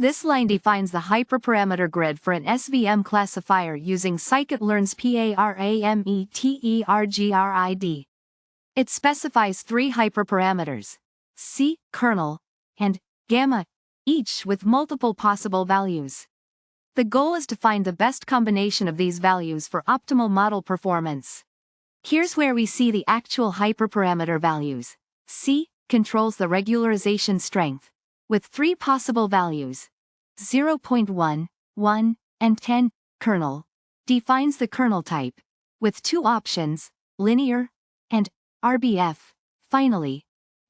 This line defines the hyperparameter grid for an SVM classifier using scikit-learn's ParameterGrid. It specifies three hyperparameters, C, kernel, and gamma, each with multiple possible values. The goal is to find the best combination of these values for optimal model performance. Here's where we see the actual hyperparameter values. C controls the regularization strength, with three possible values, 0.1, 1, and 10. Kernel defines the kernel type, with two options, linear and RBF. Finally,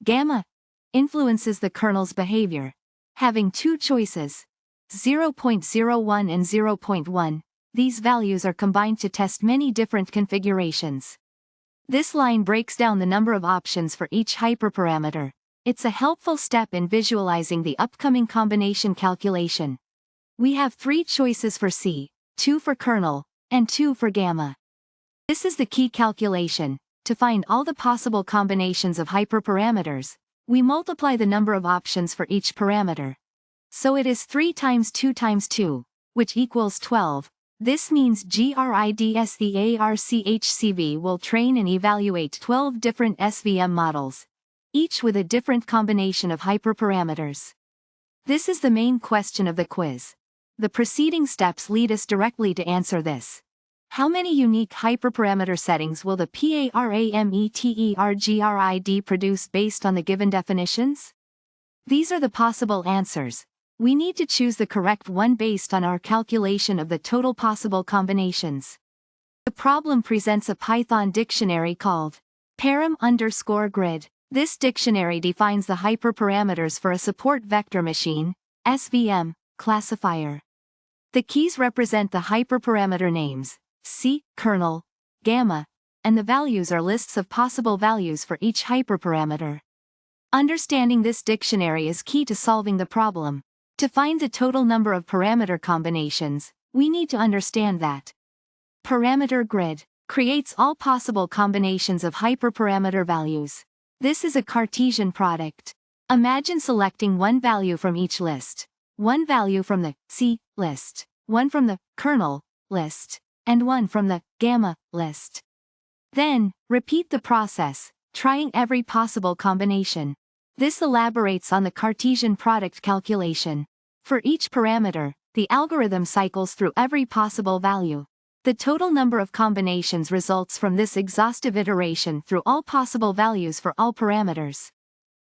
gamma influences the kernel's behavior, having two choices, 0.01 and 0.1. These values are combined to test many different configurations. This line breaks down the number of options for each hyperparameter. It's a helpful step in visualizing the upcoming combination calculation. We have three choices for C, 2 for kernel, and 2 for gamma. This is the key calculation. To find all the possible combinations of hyperparameters, we multiply the number of options for each parameter. So it is 3 times 2 times 2, which equals 12. This means GRIDSEARCHCV will train and evaluate 12 different SVM models, each with a different combination of hyperparameters. This is the main question of the quiz. The preceding steps lead us directly to answer this. How many unique hyperparameter settings will the ParameterGrid produce based on the given definitions? These are the possible answers. We need to choose the correct one based on our calculation of the total possible combinations. The problem presents a Python dictionary called param_grid. This dictionary defines the hyperparameters for a support vector machine, SVM, classifier. The keys represent the hyperparameter names, C, kernel, gamma, and the values are lists of possible values for each hyperparameter. Understanding this dictionary is key to solving the problem. To find the total number of parameter combinations, we need to understand that parameter grid creates all possible combinations of hyperparameter values. This is a Cartesian product. Imagine selecting one value from each list, one value from the C list, one from the kernel list, and one from the gamma list. Then, repeat the process, trying every possible combination. This elaborates on the Cartesian product calculation. For each parameter, the algorithm cycles through every possible value. The total number of combinations results from this exhaustive iteration through all possible values for all parameters.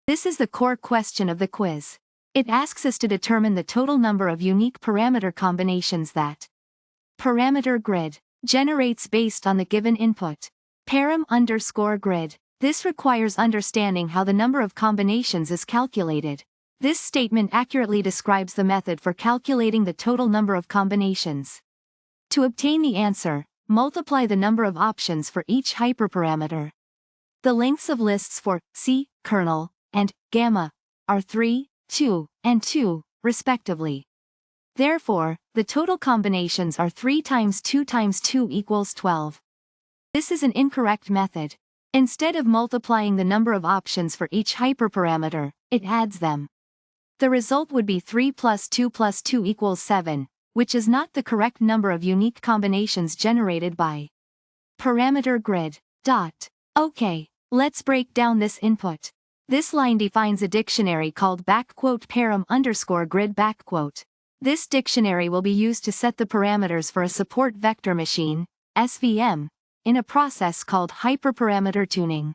This is the core question of the quiz. It asks us to determine the total number of unique parameter combinations that parameter grid generates based on the given input. Param_grid. This requires understanding how the number of combinations is calculated. This statement accurately describes the method for calculating the total number of combinations. To obtain the answer, multiply the number of options for each hyperparameter. The lengths of lists for C, kernel, and gamma are 3, 2, and 2, respectively. Therefore, the total combinations are 3 times 2 times 2 equals 12. This is an incorrect method. Instead of multiplying the number of options for each hyperparameter, it adds them. The result would be 3 plus 2 plus 2 equals 7, which is not the correct number of unique combinations generated by parameter grid. Okay, let's break down this input. This line defines a dictionary called _param_grid. This dictionary will be used to set the parameters for a support vector machine, SVM, in a process called hyperparameter tuning.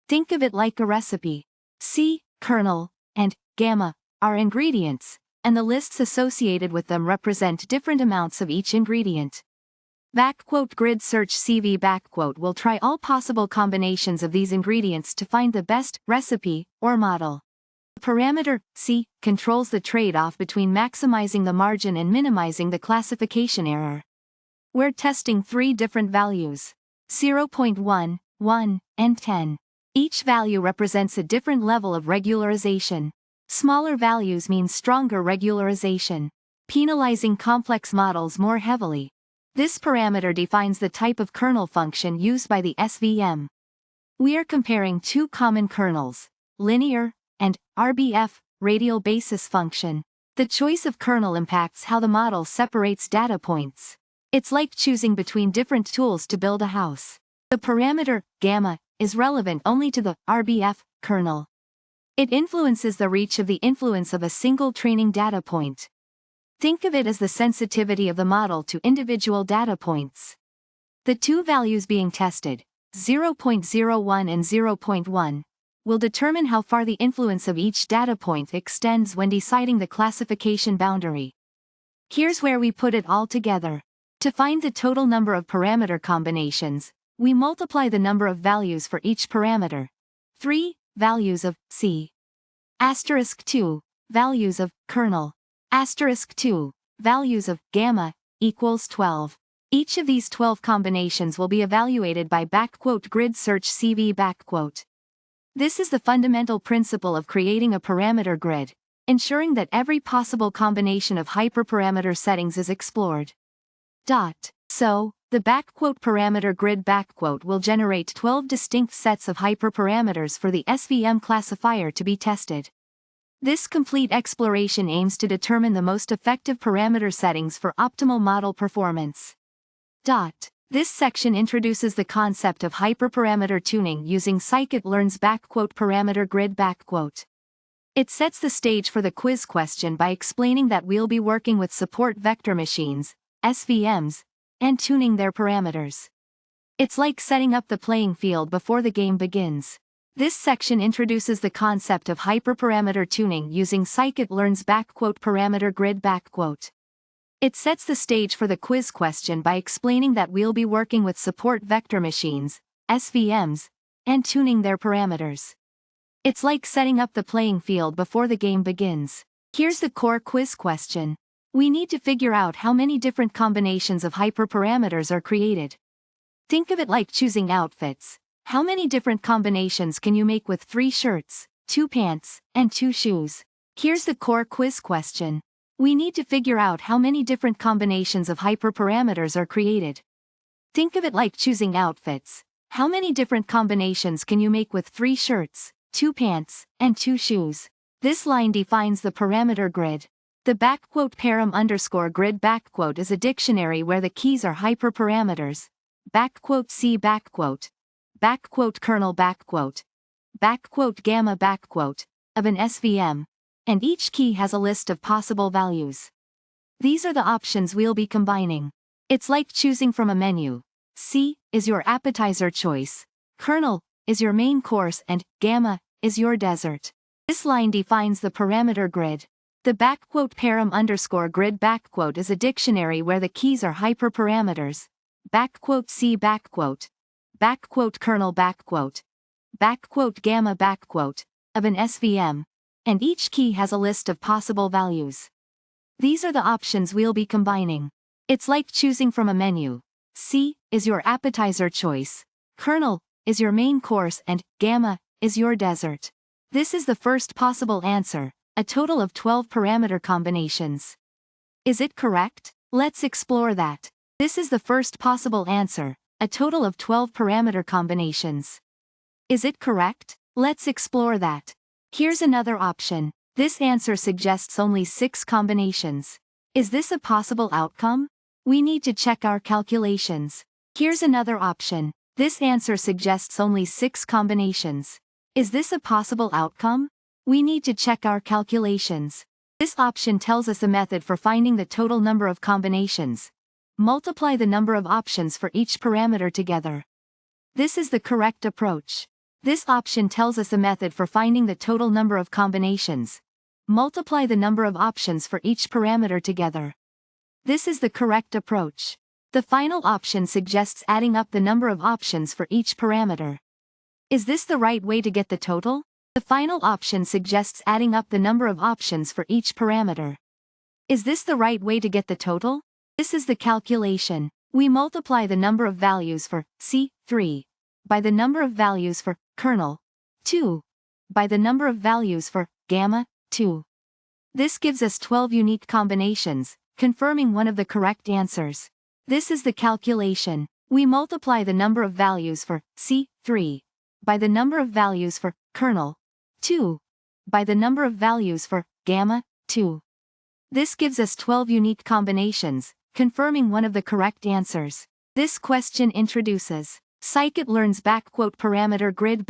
Think of it like a recipe. C, kernel, and gamma are ingredients, and the lists associated with them represent different amounts of each ingredient. Grid search CV will try all possible combinations of these ingredients to find the best recipe or model. The parameter C controls the trade-off between maximizing the margin and minimizing the classification error. We're testing 3 different values, 0.1, 1, and 10. Each value represents a different level of regularization. Smaller values mean stronger regularization, penalizing complex models more heavily. This parameter defines the type of kernel function used by the SVM. We are comparing 2 common kernels, linear and RBF, radial basis function. The choice of kernel impacts how the model separates data points. It's like choosing between different tools to build a house. The parameter, gamma, is relevant only to the RBF kernel. It influences the reach of the influence of a single training data point. Think of it as the sensitivity of the model to individual data points. The two values being tested, 0.01 and 0.1, will determine how far the influence of each data point extends when deciding the classification boundary. Here's where we put it all together. To find the total number of parameter combinations, we multiply the number of values for each parameter. 3 values of C. Asterisk 2 values of kernel. Asterisk 2 values of gamma equals 12. Each of these 12 combinations will be evaluated by grid search CV . This is the fundamental principle of creating a parameter grid, ensuring that every possible combination of hyperparameter settings is explored. So, the parameter grid will generate 12 distinct sets of hyperparameters for the SVM classifier to be tested. This complete exploration aims to determine the most effective parameter settings for optimal model performance. This section introduces the concept of hyperparameter tuning using scikit-learn's parameter grid . It sets the stage for the quiz question by explaining that we'll be working with support vector machines, SVMs, and tuning their parameters. It's like setting up the playing field before the game begins. This section introduces the concept of hyperparameter tuning using scikit-learn's parameter grid . It sets the stage for the quiz question by explaining that we'll be working with support vector machines, SVMs, and tuning their parameters. It's like setting up the playing field before the game begins. Here's the core quiz question. We need to figure out how many different combinations of hyperparameters are created. Think of it like choosing outfits. How many different combinations can you make with 3 shirts, 2 pants, and 2 shoes? Here's the core quiz question. We need to figure out how many different combinations of hyperparameters are created. Think of it like choosing outfits. How many different combinations can you make with 3 shirts, 2 pants, and 2 shoes? This line defines the parameter grid. The param_grid is a dictionary where the keys are hyperparameters, C kernel gamma of an SVM, and each key has a list of possible values. These are the options we'll be combining. It's like choosing from a menu. C is your appetizer choice, kernel is your main course, and gamma is your dessert. This line defines the parameter grid. The param_grid is a dictionary where the keys are hyperparameters, C kernel gamma of an SVM, and each key has a list of possible values. These are the options we'll be combining. It's like choosing from a menu. C is your appetizer choice, kernel is your main course, and gamma is your dessert. This is the first possible answer, a total of 12 parameter combinations. Is it correct? Let's explore that. This is the first possible answer, a total of 12 parameter combinations. Is it correct? Let's explore that. Here's another option. This answer suggests only 6 combinations. Is this a possible outcome? We need to check our calculations. Here's another option. This answer suggests only 6 combinations. Is this a possible outcome? We need to check our calculations. This option tells us a method for finding the total number of combinations. Multiply the number of options for each parameter together. This is the correct approach. This option tells us a method for finding the total number of combinations. Multiply the number of options for each parameter together. This is the correct approach. The final option suggests adding up the number of options for each parameter. Is this the right way to get the total? The final option suggests adding up the number of options for each parameter. Is this the right way to get the total? This is the calculation. We multiply the number of values for C, 3, by the number of values for kernel, 2, by the number of values for gamma, 2. This gives us 12 unique combinations, confirming one of the correct answers. This is the calculation. We multiply the number of values for C, 3, by the number of values for kernel, 2, by the number of values for gamma, 2. This gives us 12 unique combinations, confirming one of the correct answers. This question introduces scikit-learn's _parameter-grid,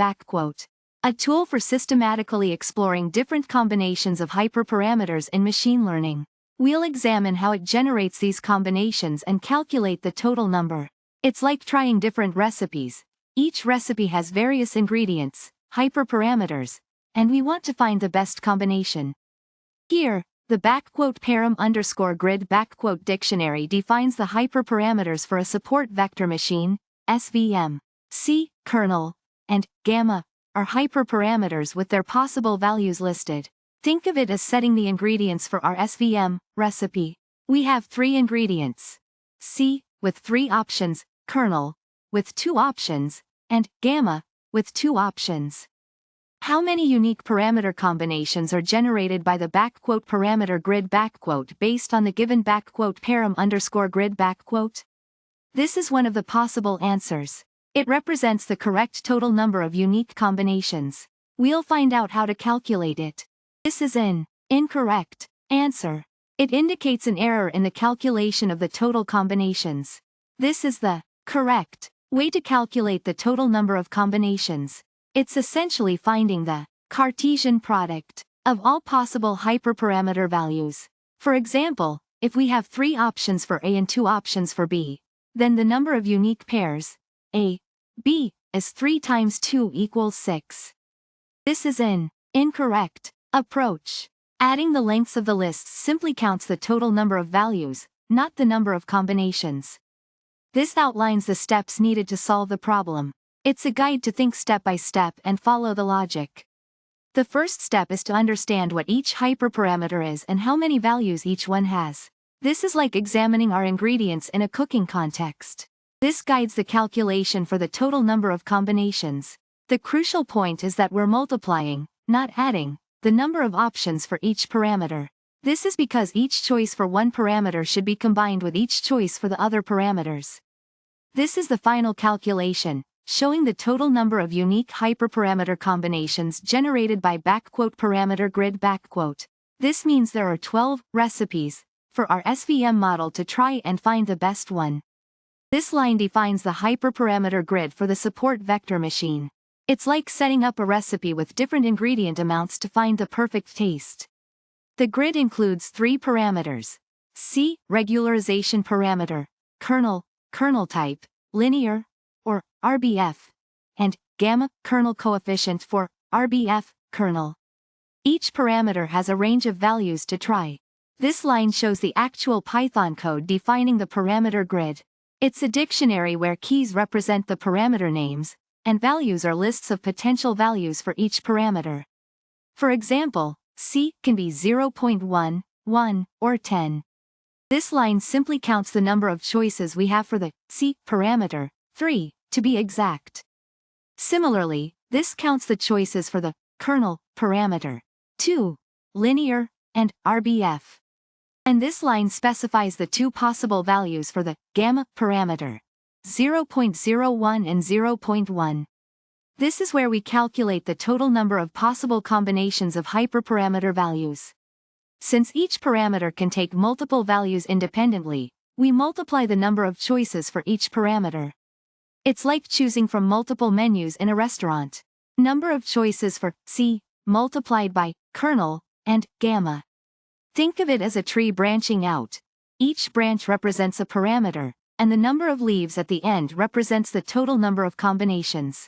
a tool for systematically exploring different combinations of hyperparameters in machine learning. We'll examine how it generates these combinations and calculate the total number. It's like trying different recipes. Each recipe has various ingredients, hyperparameters, and we want to find the best combination. Here, the _param_grid dictionary defines the hyperparameters for a support vector machine, SVM. C, kernel, and gamma are hyperparameters with their possible values listed. Think of it as setting the ingredients for our SVM recipe. We have 3 ingredients: C, with 3 options, kernel, with 2 options, and gamma, with 2 options. How many unique parameter combinations are generated by the _parameter-grid based on the given _param_grid? This is one of the possible answers. It represents the correct total number of unique combinations. We'll find out how to calculate it. This is an incorrect answer. It indicates an error in the calculation of the total combinations. This is the correct way to calculate the total number of combinations. It's essentially finding the Cartesian product of all possible hyperparameter values. For example, if we have 3 options for A and 2 options for B, then the number of unique pairs, A, B, is 3 times 2 equals 6. This is an incorrect approach. Adding the lengths of the lists simply counts the total number of values, not the number of combinations. This outlines the steps needed to solve the problem. It's a guide to think step by step and follow the logic. The first step is to understand what each hyperparameter is and how many values each one has. This is like examining our ingredients in a cooking context. This guides the calculation for the total number of combinations. The crucial point is that we're multiplying, not adding, the number of options for each parameter. This is because each choice for one parameter should be combined with each choice for the other parameters. This is the final calculation, showing the total number of unique hyperparameter combinations generated by _parameter-grid. This means there are 12 recipes for our SVM model to try and find the best one. This line defines the hyperparameter grid for the support vector machine. It's like setting up a recipe with different ingredient amounts to find the perfect taste. The grid includes 3 parameters: C, regularization parameter, kernel, kernel type, linear, or RBF, and gamma, kernel coefficient for RBF, kernel. Each parameter has a range of values to try. This line shows the actual Python code defining the parameter grid. It's a dictionary where keys represent the parameter names, and values are lists of potential values for each parameter. For example, C can be 0.1, 1, or 10. This line simply counts the number of choices we have for the C parameter, 3, to be exact. Similarly, this counts the choices for the kernel parameter, 2, linear, and RBF. And this line specifies the 2 possible values for the gamma parameter, 0.01 and 0.1. This is where we calculate the total number of possible combinations of hyperparameter values. Since each parameter can take multiple values independently, we multiply the number of choices for each parameter. It's like choosing from multiple menus in a restaurant. Number of choices for C multiplied by kernel and gamma. Think of it as a tree branching out. Each branch represents a parameter, and the number of leaves at the end represents the total number of combinations.